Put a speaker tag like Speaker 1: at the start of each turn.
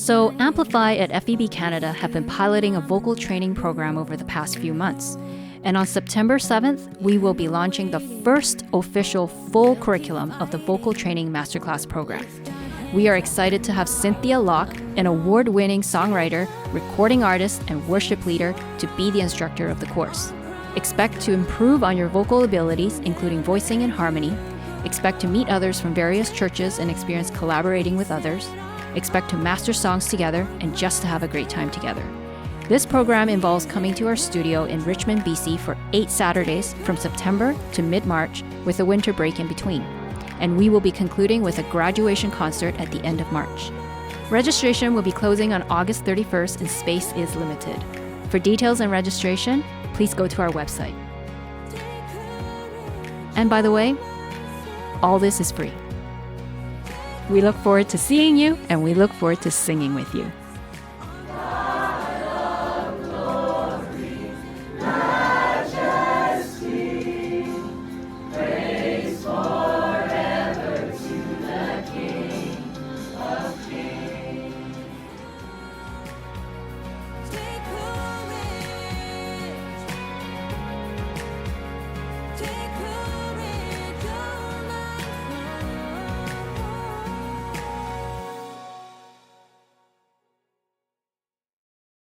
Speaker 1: So Amplify at FEBCanada have been piloting a vocal training program over the past few months. And on September 7th, we will be launching the first official full curriculum of the Vocal Training MasterClass program. We are excited to have Cynthia Lok, an award-winning songwriter, recording artist, and worship leader, to be the instructor of the course. Expect to improve on your vocal abilities, including voicing and harmony. Expect to meet others from various churches and experience collaborating with others. Expect to master songs together and just to have a great time together. This program involves coming to our studio in Richmond, BC for 8 Saturdays from September to mid-March with a winter break in between. And we will be concluding with a graduation concert at the end of March. Registration will be closing on August 31st and space is limited. For details and registration, please go to our website. And by the way, all this is free. We look forward to seeing you and we look forward to singing with you.